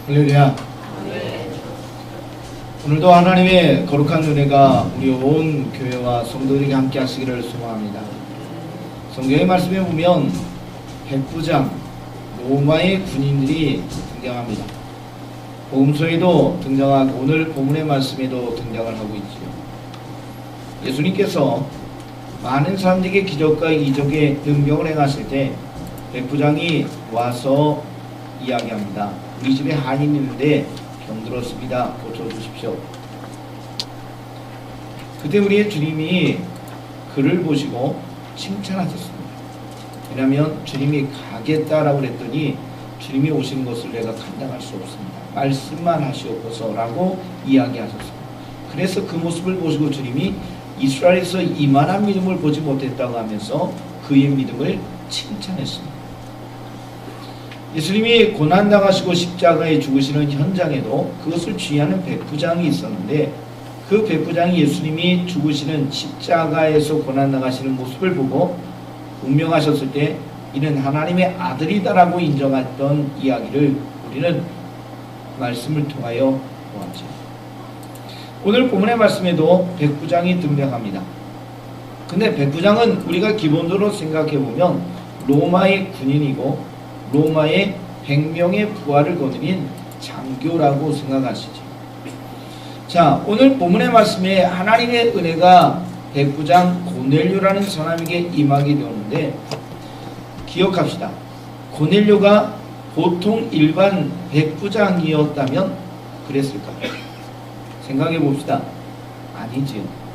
할렐루야. 오늘도 하나님의 거룩한 은혜가 우리 온 교회와 성도들에게 함께 하시기를 소망합니다. 성경의 말씀에 보면 백부장 로마의 군인들이 등장합니다. 복음서에도 등장하고 오늘 본문의 말씀에도 등장을 하고 있지요. 예수님께서 많은 사람들에게 기적과 이적의 능력을 행하실 때 백부장이 와서 이야기합니다. 우리 집에 한인 있는데 병들었습니다. 고쳐주십시오. 그때 우리의 주님이 그를 보시고 칭찬하셨습니다. 왜냐하면 주님이 가겠다라고 그랬더니 주님이 오시는 것을 내가 감당할 수 없습니다. 말씀만 하시옵소서 라고 이야기하셨습니다. 그래서 그 모습을 보시고 주님이 이스라엘에서 이만한 믿음을 보지 못했다고 하면서 그의 믿음을 칭찬했습니다. 예수님이 고난당하시고 십자가에 죽으시는 현장에도 그것을 주의하는 백부장이 있었는데 그 백부장이 예수님이 죽으시는 십자가에서 고난당하시는 모습을 보고 운명하셨을 때 이는 하나님의 아들이다라고 인정했던 이야기를 우리는 말씀을 통하여 보았죠. 오늘 본문의 말씀에도 백부장이 등장합니다. 근데 백부장은 우리가 기본적으로 생각해보면 로마의 군인이고 로마의 100명의 부하를 거느린 장교라고 생각하시죠. 자, 오늘 본문의 말씀에 하나님의 은혜가 백부장 고넬료라는 사람에게 임하게 되었는데 기억합시다. 고넬료가 보통 일반 백부장이었다면 그랬을까요? 생각해 봅시다. 아니지요.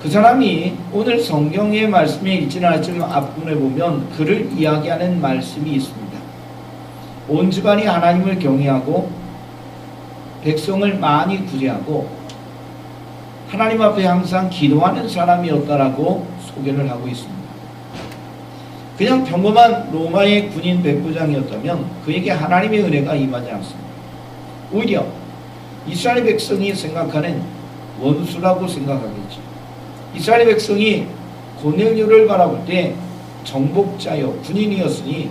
그 사람이 오늘 성경의 말씀에 있지는 않지만 앞부분에 보면 그를 이야기하는 말씀이 있습니다. 온 집안이 하나님을 경외하고 백성을 많이 구제하고 하나님 앞에 항상 기도하는 사람이었다라고 소개를 하고 있습니다. 그냥 평범한 로마의 군인 백부장이었다면 그에게 하나님의 은혜가 임하지 않습니다. 오히려 이스라엘 백성이 생각하는 원수라고 생각하겠죠. 이스라엘 백성이 고넬료를 바라볼 때 정복자여 군인이었으니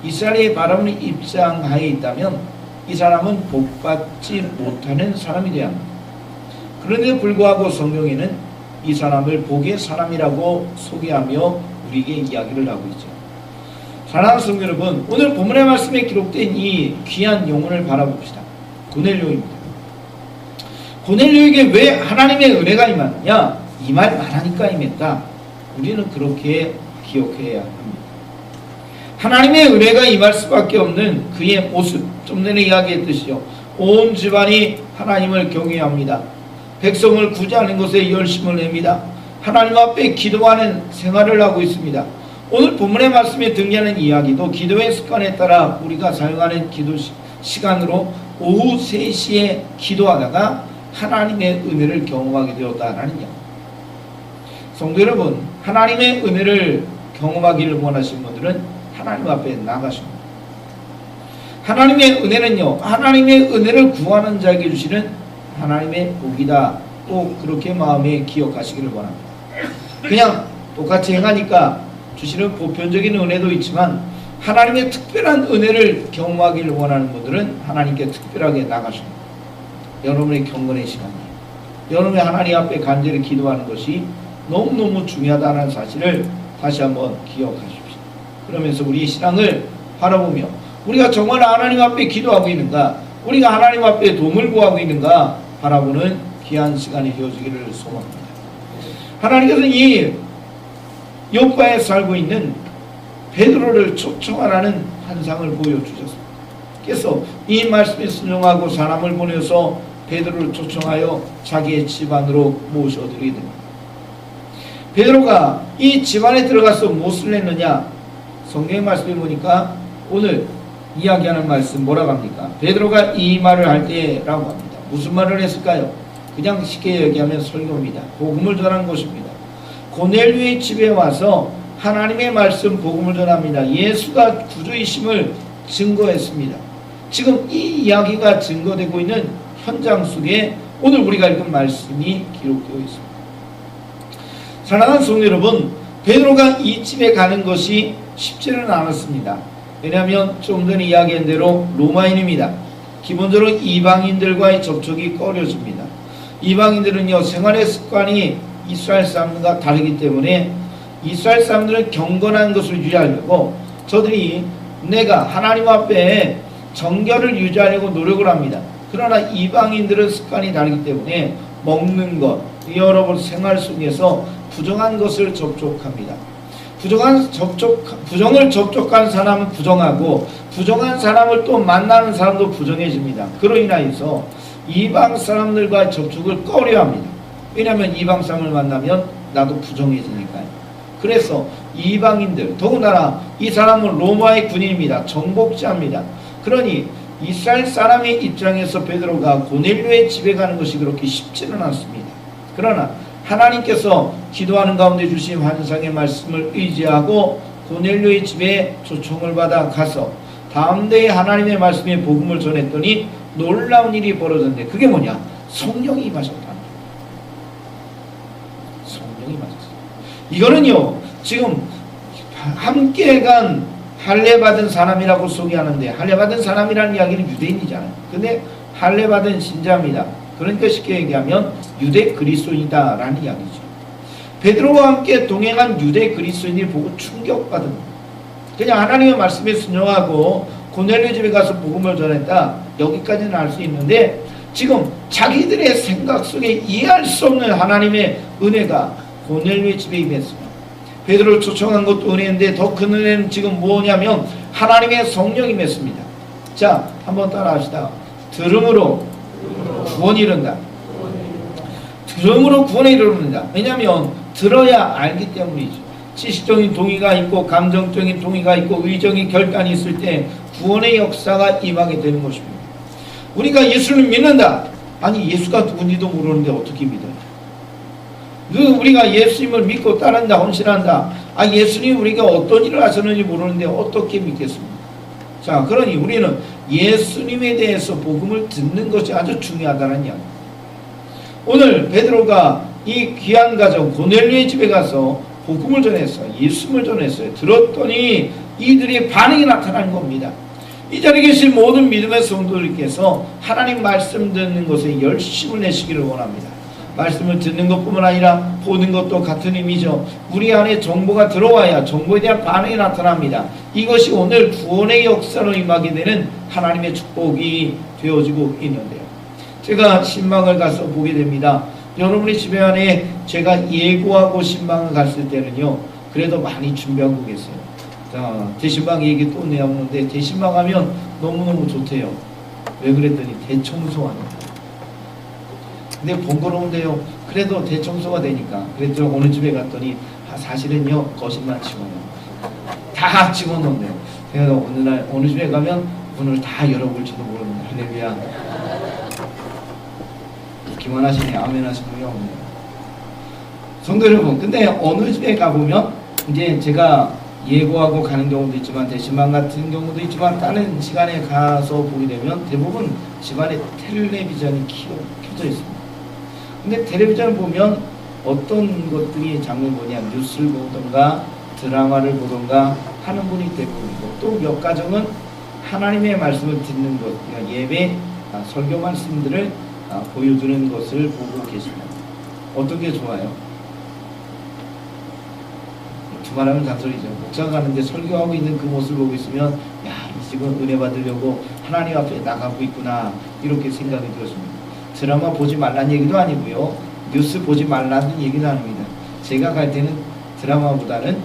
이스라엘의 바라보는 입장하에 있다면 이 사람은 복받지 못하는 사람이 되어야 합니다. 그런데도 불구하고 성경에는 이 사람을 복의 사람이라고 소개하며 우리에게 이야기를 하고 있죠. 사랑하는 성도 여러분, 오늘 본문의 말씀에 기록된 이 귀한 영혼을 바라봅시다. 고넬료입니다. 고넬료에게 왜 하나님의 은혜가 임하느냐? 이 말 말하니까 임했다. 우리는 그렇게 기억해야 합니다. 하나님의 은혜가 임할 수밖에 없는 그의 모습, 좀 전에 이야기했듯이요. 온 집안이 하나님을 경외합니다. 백성을 구제하는 것에 열심을 냅니다. 하나님 앞에 기도하는 생활을 하고 있습니다. 오늘 본문의 말씀에 등장하는 이야기도 기도의 습관에 따라 우리가 사용하는 기도 시간으로 오후 3시에 기도하다가 하나님의 은혜를 경험하게 되었다라는 이야기. 성도 여러분, 하나님의 은혜를 경험하기를 원하시는 분들은 하나님 앞에 나가십니다. 하나님의 은혜는요, 하나님의 은혜를 구하는 자에게 주시는 하나님의 복이다. 꼭 그렇게 마음에 기억하시기를 원합니다. 그냥 똑같이 행하니까 주시는 보편적인 은혜도 있지만 하나님의 특별한 은혜를 경험하기를 원하는 분들은 하나님께 특별하게 나가십니다. 여러분의 경건의 시간이에요. 여러분의 하나님 앞에 간절히 기도하는 것이 너무너무 중요하다는 사실을 다시 한번 기억하십시오. 그러면서 우리의 신앙을 바라보며 우리가 정말 하나님 앞에 기도하고 있는가, 우리가 하나님 앞에 도움을 구하고 있는가 바라보는 귀한 시간이 되어지기를 소망합니다. 하나님께서 이 욥바에 살고 있는 베드로를 초청하라는 환상을 보여주셨습니다. 그래서 이 말씀에 순종하고 사람을 보내서 베드로를 초청하여 자기의 집안으로 모셔드리게 됩니다. 베드로가 이 집안에 들어가서 무엇을 했느냐? 성경의 말씀에 보니까 오늘 이야기하는 말씀 뭐라고 합니까? 베드로가 이 말을 할 때라고 합니다. 무슨 말을 했을까요? 그냥 쉽게 얘기하면 설교입니다. 복음을 전하는 것입니다. 고넬료의 집에 와서 하나님의 말씀 복음을 전합니다. 예수가 구주이심을 증거했습니다. 지금 이 이야기가 증거되고 있는 현장 속에 오늘 우리가 읽은 말씀이 기록되어 있습니다. 사랑하는 성도 여러분, 베드로가 이 집에 가는 것이 쉽지는 않았습니다. 왜냐하면 좀 전에 이야기한 대로 로마인입니다. 기본적으로 이방인들과의 접촉이 꺼려집니다. 이방인들은요, 생활의 습관이 이스라엘 사람들과 다르기 때문에 이스라엘 사람들은 경건한 것을 유지하려고 저들이 내가 하나님 앞에 정결을 유지하려고 노력을 합니다. 그러나 이방인들은 습관이 다르기 때문에 먹는 것, 여러분 생활 속에서 부정한 것을 접촉합니다. 부정을 접촉한 사람은 부정하고 부정한 사람을 또 만나는 사람도 부정해집니다. 그로 인하여서 이방 사람들과 접촉을 꺼려합니다. 왜냐하면 이방 사람을 만나면 나도 부정해지니까요. 그래서 이방인들, 더군다나 이 사람은 로마의 군인입니다. 정복자입니다. 그러니 이스라엘 사람의 입장에서 베드로가 고넬료의 집에 가는 것이 그렇게 쉽지는 않습니다. 그러나 하나님께서 기도하는 가운데 주신 환상의 말씀을 의지하고 고넬료의 집에 초청을 받아 가서 다음 대에 하나님의 말씀에 복음을 전했더니 놀라운 일이 벌어졌는데 그게 뭐냐? 성령이 임하셨다. 성령이 임하셨어요. 이거는요, 지금 함께 간 할례받은 사람이라고 소개하는데, 할례받은 사람이라는 이야기는 유대인이잖아요. 근데 할례받은 신자입니다. 그러니까 쉽게 얘기하면 유대 그리스도인이다 라는 이야기죠. 베드로와 함께 동행한 유대 그리스도인이 보고 충격받은 거예요. 그냥 하나님의 말씀에 순종하고 고넬료 집에 가서 복음을 전했다, 여기까지는 알 수 있는데 지금 자기들의 생각 속에 이해할 수 없는 하나님의 은혜가 고넬료 집에 임했습니다. 베드로를 초청한 것도 은혜인데 더 큰 은혜는 지금 뭐냐면 하나님의 성령이 임했습니다. 자, 한번 따라 합시다. 들음으로 구원이 이른다. 들음으로 구원에 이르는다. 왜냐하면 들어야 알기 때문이죠. 지식적인 동의가 있고 감정적인 동의가 있고 의적인 결단이 있을 때 구원의 역사가 임하게 되는 것입니다. 우리가 예수를 믿는다. 아니, 예수가 누군지도 모르는데 어떻게 믿어요? 우리가 예수님을 믿고 따른다, 헌신한다. 아, 예수님 우리가 어떤 일을 하셨는지 모르는데 어떻게 믿겠습니까? 자, 그러니 우리는 예수님에 대해서 복음을 듣는 것이 아주 중요하다는 이야기. 오늘 베드로가 이 귀한 가정 고넬료의 집에 가서 복음을 전했어요. 예수님을 전했어요. 들었더니 이들의 반응이 나타난 겁니다. 이 자리에 계신 모든 믿음의 성도들께서 하나님 말씀 듣는 것에 열심을 내시기를 원합니다. 말씀을 듣는 것뿐만 아니라 보는 것도 같은 의미죠. 우리 안에 정보가 들어와야 정보에 대한 반응이 나타납니다. 이것이 오늘 구원의 역사로 임하게 되는 하나님의 축복이 되어지고 있는데요. 제가 신방을 가서 보게 됩니다. 여러분의 집에 안에 제가 예고하고 신방을 갔을 때는요, 그래도 많이 준비하고 계세요. 자, 대신방 얘기 또 내었는데 대신방 하면 너무너무 좋대요. 왜 그랬더니 대청소합니다. 근데 번거로운데요. 그래도 대청소가 되니까. 그래서 어느 집에 갔더니 사실은요, 거실만 치워요. 다 집어넣네요. 그래서 어느 날 어느 집에 가면 문을 다 열어볼지도 모르는 할렐루야. 기만하시네. 아멘 하시는 분이 없네요. 성도 여러분, 근데 어느 집에 가보면 이제 제가 예고하고 가는 경우도 있지만 대신방 같은 경우도 있지만 다른 시간에 가서 보게 되면 대부분 집안에 텔레비전이 켜져 있습니다. 근데 텔레비전을 보면 어떤 것들이 장면 보냐, 뉴스를 보던가 드라마를 보던가 하는 분이 대부분이고, 또 몇 가정은 하나님의 말씀을 듣는 것, 그러니까 예배, 설교 말씀들을 보여주는 것을 보고 계십니다. 어떤 게 좋아요? 두말하면 잔소리죠. 목사가 가는데 설교하고 있는 그 모습을 보고 있으면, 야, 이 집은 은혜 받으려고 하나님 앞에 나가고 있구나, 이렇게 생각이 들었습니다. 드라마 보지 말라는 얘기도 아니고요, 뉴스 보지 말라는 얘기도 아닙니다. 제가 갈 때는 드라마보다는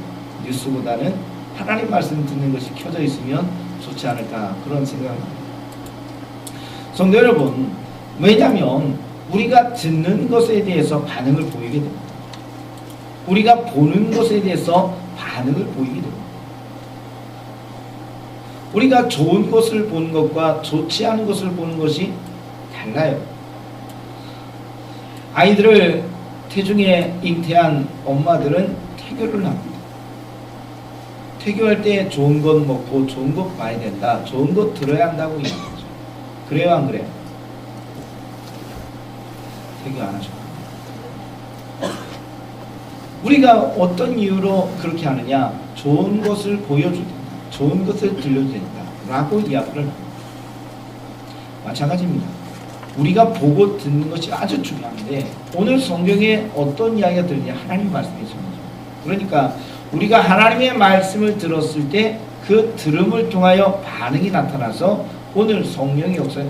뉴스보다는 하나님 말씀 듣는 것이 켜져 있으면 좋지 않을까, 그런 생각을 합니다. 성도 여러분, 왜냐하면 우리가 듣는 것에 대해서 반응을 보이게 됩니다. 우리가 보는 것에 대해서 반응을 보이게 됩니다. 우리가 좋은 것을 보는 것과 좋지 않은 것을 보는 것이 달라요. 아이들을 태중에 잉태한 엄마들은 태교를 합니다. 태교할 때 좋은 것 먹고 좋은 것 봐야 된다, 좋은 것 들어야 한다고 이야기하죠. 그래요, 안 그래요? 태교 안 하죠. 우리가 어떤 이유로 그렇게 하느냐? 좋은 것을 보여줘야 된다, 좋은 것을 들려줘야 된다 라고 이야기를 합니다. 마찬가지입니다. 우리가 보고 듣는 것이 아주 중요한데 오늘 성경에 어떤 이야기가 들리냐 하나님 말씀이 중요하죠. 그러니까 우리가 하나님의 말씀을 들었을 때 그 들음을 통하여 반응이 나타나서 오늘 성령의 역사,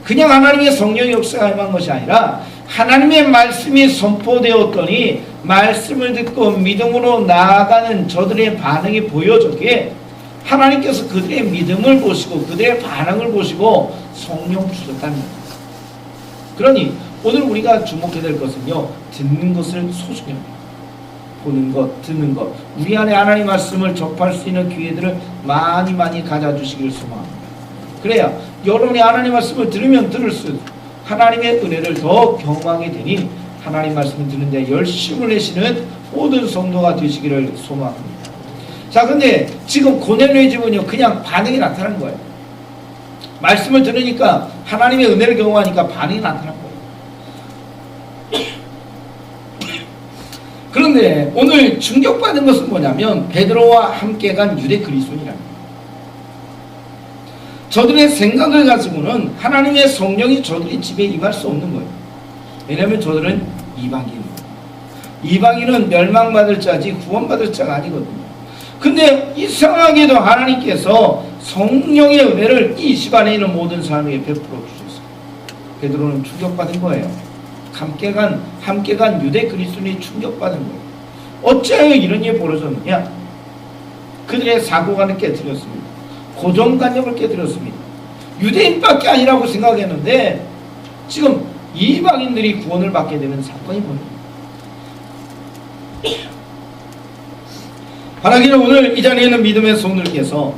그냥 하나님의 성령의 역사가 임한 것이 아니라 하나님의 말씀이 선포되었더니 말씀을 듣고 믿음으로 나아가는 저들의 반응이 보여졌기에 하나님께서 그들의 믿음을 보시고 그들의 반응을 보시고 성령 주셨다는 겁니다. 그러니 오늘 우리가 주목해야 될 것은요, 듣는 것을 소중히 합니다. 보는 것, 듣는 것, 우리 안에 하나님의 말씀을 접할 수 있는 기회들을 많이 가져주시기를 소망합니다. 그래야 여러분이 하나님의 말씀을 들으면 들을수록 하나님의 은혜를 더 경험하게 되니 하나님 말씀을 듣는데 열심을 내시는 모든 성도가 되시기를 소망합니다. 자, 근데 지금 고넬료의 집은요, 그냥 반응이 나타난 거예요. 말씀을 들으니까 하나님의 은혜를 경험하니까 반응이 나타난 거예요. 그런데 오늘 충격받은 것은 뭐냐면 베드로와 함께 간 유대 그리스도인이랍니다. 저들의 생각을 가지고는 하나님의 성령이 저들의 집에 임할 수 없는 거예요. 왜냐하면 저들은 이방인입니다. 이방인은 멸망받을 자지 구원받을 자가 아니거든요. 근데 이상하게도 하나님께서 성령의 은혜를 이 집안에 있는 모든 사람에게 베풀어 주셨어요. 베드로는 충격받은 거예요. 함께 간 유대 그리스도인이 충격받은 거예요. 어째요 이런 일이 벌어졌느냐? 그들의 사고관을 깨뜨렸습니다. 고정관념을 깨뜨렸습니다. 유대인밖에 아니라고 생각했는데 지금 이방인들이 구원을 받게 되는 사건이 벌어집니다. 바라기는 오늘 이 자리에 있는 믿음의 성도들께서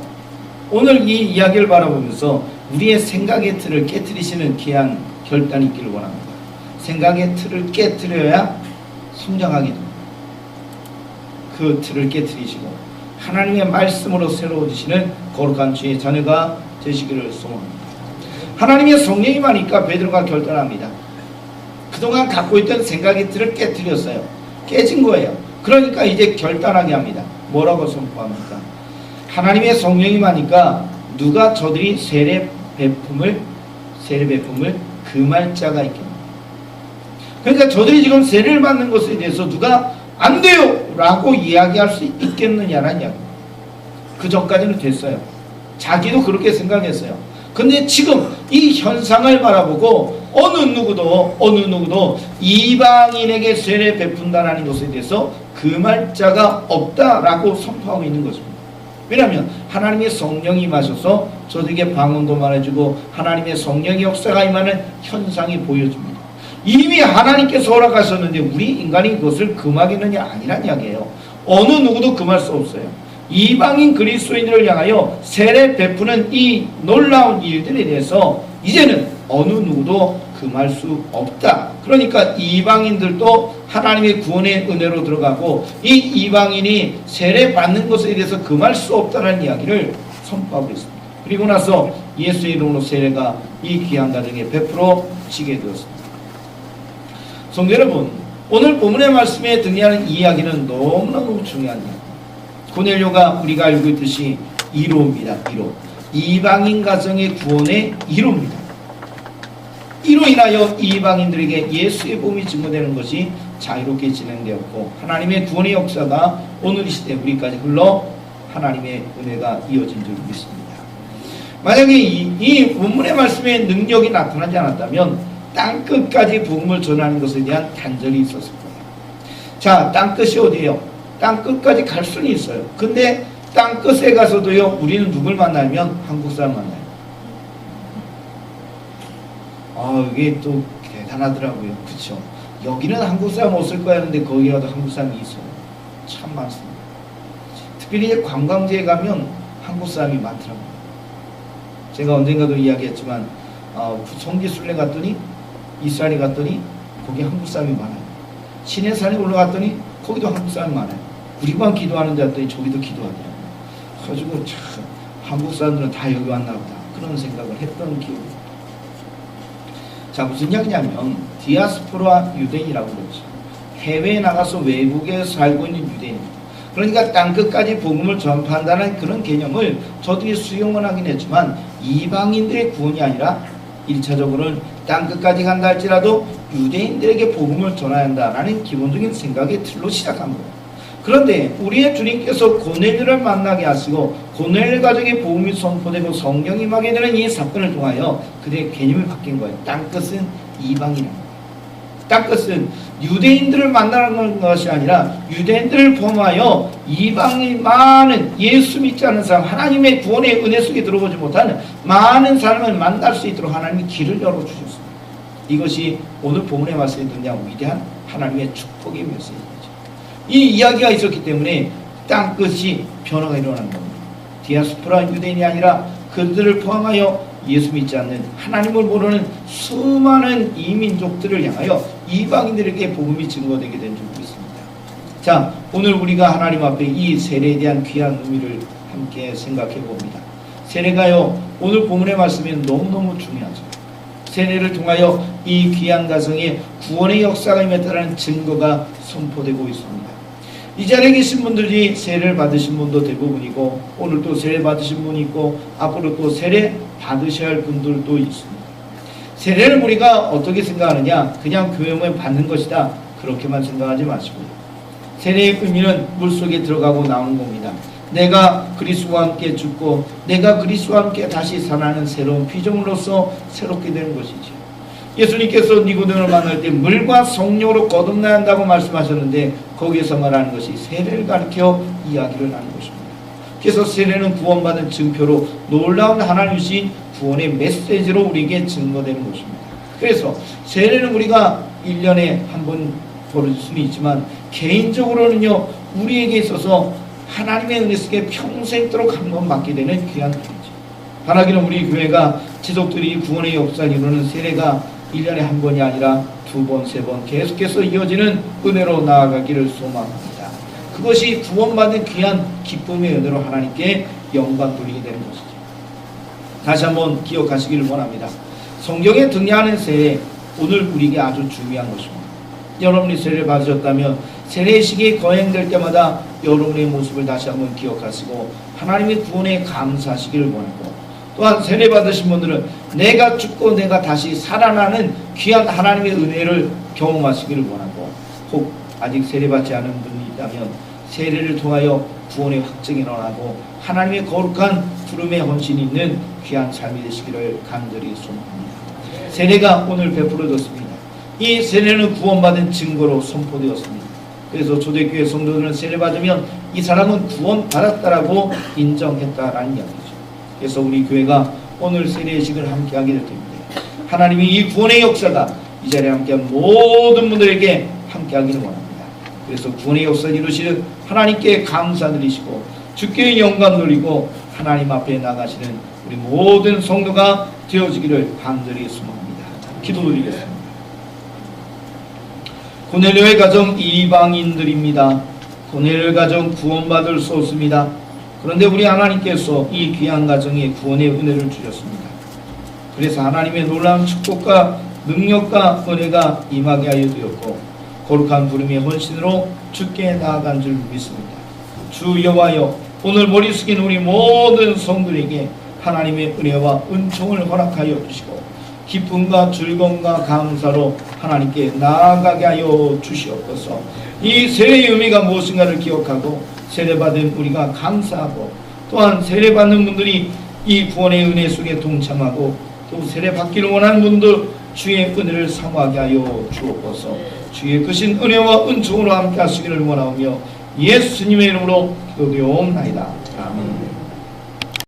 오늘 이 이야기를 바라보면서 우리의 생각의 틀을 깨뜨리시는 귀한 결단이 있기를 원합니다. 생각의 틀을 깨뜨려야 성장하게 됩니다. 그 틀을 깨뜨리시고 하나님의 말씀으로 새로워지시는 거룩한 주의 자녀가 되시기를 소망합니다. 하나님의 성령이 많으니까 베드로가 결단합니다. 그동안 갖고 있던 생각의 틀을 깨뜨렸어요. 깨진 거예요. 그러니까 이제 결단하게 합니다. 뭐라고 선포합니까? 하나님의 성령이 많으니까 누가 저들이 세례 베품을 금할 자가 있겠냐. 그러니까 저들이 지금 세례를 받는 것에 대해서 누가 안 돼요! 라고 이야기할 수 있겠느냐라는 이야기. 그 전까지는 됐어요. 자기도 그렇게 생각했어요. 근데 지금 이 현상을 바라보고 어느 누구도 이방인에게 세례 베푼다라는 것에 대해서 금할 자가 없다라고 선포하고 있는 것입니다. 왜냐하면 하나님의 성령이 임하셔서 저들에게 방언도 말해주고 하나님의 성령의 역사가 임하는 현상이 보여집니다. 이미 하나님께서 허락하셨는데 우리 인간이 그것을 금하겠느냐 아니란 이야기예요. 어느 누구도 금할 수 없어요. 이방인 그리스도인들을 향하여 세례 베푸는 이 놀라운 일들에 대해서 이제는 어느 누구도 금할 수 없다. 그러니까 이방인들도 하나님의 구원의 은혜로 들어가고 이 이방인이 세례 받는 것에 대해서 금할 수 없다는 이야기를 선포하고 있습니다. 그리고 나서 예수의 이름으로 세례가 이 귀한 가정에 베풀어지게 되었습니다. 성도 여러분, 오늘 본문의 말씀에 등장하는 이야기는 너무너무 중요한 이야기. 고넬료가 우리가 알고 있듯이 1호입니다. 1호. 이방인 가정의 구원의 1호입니다. 이로 인하여 이방인들에게 예수의 복음이 증거되는 것이 자유롭게 진행되었고 하나님의 구원의 역사가 오늘 이 시대 우리까지 흘러 하나님의 은혜가 이어진 줄 믿습니다. 만약에 이 본문의 말씀에 능력이 나타나지 않았다면 땅끝까지 복음을 전하는 것에 대한 단절이 있었을 거예요. 자, 땅끝이 어디예요? 땅끝까지 갈 수는 있어요. 근데 땅끝에 가서도요, 우리는 누굴 만나면 한국 사람 만나요. 이게 또 대단하더라고요. 그쵸? 여기는 한국 사람 없을 거야 하는데 거기 가도 한국 사람이 있어요. 참 많습니다. 특별히 관광지에 가면 한국 사람이 많더라고요. 제가 언젠가도 이야기했지만 성지순례 갔더니 이스라엘에 갔더니 거기 한국 사람이 많아요. 시내산에 올라갔더니 거기도 한국 사람이 많아요. 우리만 기도하는 데 갔더니 저기도 기도하더라고요. 그래가지고 참 한국 사람들은 다 여기 왔나 보다 그런 생각을 했던 기억이 있어요. 자, 무슨 이야기냐면 디아스포라 유대인이라고 그러죠. 해외에 나가서 외국에 살고 있는 유대인입니다. 그러니까 땅끝까지 복음을 전파한다는 그런 개념을 저들이 수용을 하긴 했지만 이방인들의 구원이 아니라 1차적으로는 땅끝까지 간다 할지라도 유대인들에게 복음을 전해야 한다라는 기본적인 생각의 틀로 시작한 거예요. 그런데 우리의 주님께서 고넬료를 만나게 하시고 고넬료 가정의 복음이 선포되고 성령이 임하게 되는 이 사건을 통하여 그들의 개념이 바뀐 거예요. 땅끝은 이방이라는 거예요. 땅끝은 유대인들을 만나는 것이 아니라 유대인들을 포함하여 이방이 많은 예수 믿지 않는 사람, 하나님의 구원의 은혜 속에 들어보지 못하는 많은 사람을 만날 수 있도록 하나님이 길을 열어주셨습니다. 이것이 오늘 본문의 말씀에 등장한 위대한 하나님의 축복의 메시지죠. 이 이야기가 있었기 때문에 땅끝이 변화가 일어나는 겁니다. 디아스포라 유대인이 아니라 그들을 포함하여 예수 믿지 않는 하나님을 모르는 수많은 이민족들을 향하여 이방인들에게 복음이 증거되게 된 줄 믿습니다. 자, 오늘 우리가 하나님 앞에 이 세례에 대한 귀한 의미를 함께 생각해 봅니다. 세례가요, 오늘 본문의 말씀이 너무너무 중요하죠. 세례를 통하여 이 귀한 가정에 구원의 역사가 임했다는 증거가 선포되고 있습니다. 이 자리에 계신 분들이 세례를 받으신 분도 대부분이고 오늘 또 세례 받으신 분이 있고 앞으로 또 세례 받으셔야 할 분들도 있습니다. 세례를 우리가 어떻게 생각하느냐, 그냥 교회만 받는 것이다, 그렇게만 생각하지 마시고요. 세례의 의미는 물속에 들어가고 나오는 겁니다. 내가 그리스도와 함께 죽고 내가 그리스도와 함께 다시 살아나는 새로운 피조물로서 새롭게 되는 것이죠. 예수님께서 니고데모를 만날 때 물과 성령으로 거듭나야 한다고 말씀하셨는데 거기에서 말하는 것이 세례를 가르쳐 이야기를 하는 것입니다. 그래서 세례는 구원받은 증표로 놀라운 하나님 주신 구원의 메시지로 우리에게 증거되는 것입니다. 그래서 세례는 우리가 1년에 한 번 벌어질 수는 있지만 개인적으로는요, 우리에게 있어서 하나님의 은혜 속에 평생도록 한 번 받게 되는 귀한 일이죠. 바라기는 우리 교회가 지속들이 구원의 역사를 이루는 세례가 1년에 한 번이 아니라 2번, 3번 계속해서 이어지는 은혜로 나아가기를 소망합니다. 그것이 구원받은 귀한 기쁨의 은혜로 하나님께 영광 돌리게 되는 것이죠. 다시 한번 기억하시기를 원합니다. 성경에 등장하는 세례, 오늘 우리에게 아주 중요한 것입니다. 여러분이 세례를 받으셨다면 세례식이 거행될 때마다 여러분의 모습을 다시 한번 기억하시고 하나님의 구원에 감사하시기를 원하고, 또한 세례 받으신 분들은 내가 죽고 내가 다시 살아나는 귀한 하나님의 은혜를 경험하시기를 원하고, 혹 아직 세례 받지 않은 분이 있다면 세례를 통하여 구원의 확증이 일어나고 하나님의 거룩한 부름의 헌신이 있는 귀한 삶이 되시기를 간절히 소망합니다. 세례가 오늘 베풀어졌습니다. 이 세례는 구원받은 증거로 선포되었습니다. 그래서 초대교회 성도들은 세례 받으면 이 사람은 구원받았다라고 인정했다라는 이야기죠. 그래서 우리 교회가 오늘 세례식을 함께 하게 될 텐데 하나님이 이 구원의 역사가 이 자리에 함께한 모든 분들에게 함께 하기를 원합니다. 그래서 구원의 역사를 이루시는 하나님께 감사드리시고 주께 영광 돌리고 하나님 앞에 나가시는 우리 모든 성도가 되어지기를 간절히 소망합니다. 기도드리겠습니다. 고넬료의 가정 이방인들입니다. 고넬료의 가정 구원받을 수 없습니다. 그런데 우리 하나님께서 이 귀한 가정에 구원의 은혜를 주셨습니다. 그래서 하나님의 놀라운 축복과 능력과 은혜가 임하게 하여 주었고 거룩한 부름의 헌신으로 주께 나아간 줄 믿습니다. 주 여호와여, 오늘 머리 숙인 우리 모든 성도에게 하나님의 은혜와 은총을 허락하여 주시고 기쁨과 즐거움과 감사로 하나님께 나아가게 하여 주시옵소서. 이 세례의 의미가 무엇인가를 기억하고 세례받은 우리가 감사하고, 또한 세례받는 분들이 이 구원의 은혜 속에 동참하고 또 세례받기를 원하는 분들 주의 은혜를 사모하게 하여 주옵소서. 주의 크신 은혜와 은총으로 함께 하시기를 원하오며 예수님의 이름으로 기도되옵나이다. 아멘.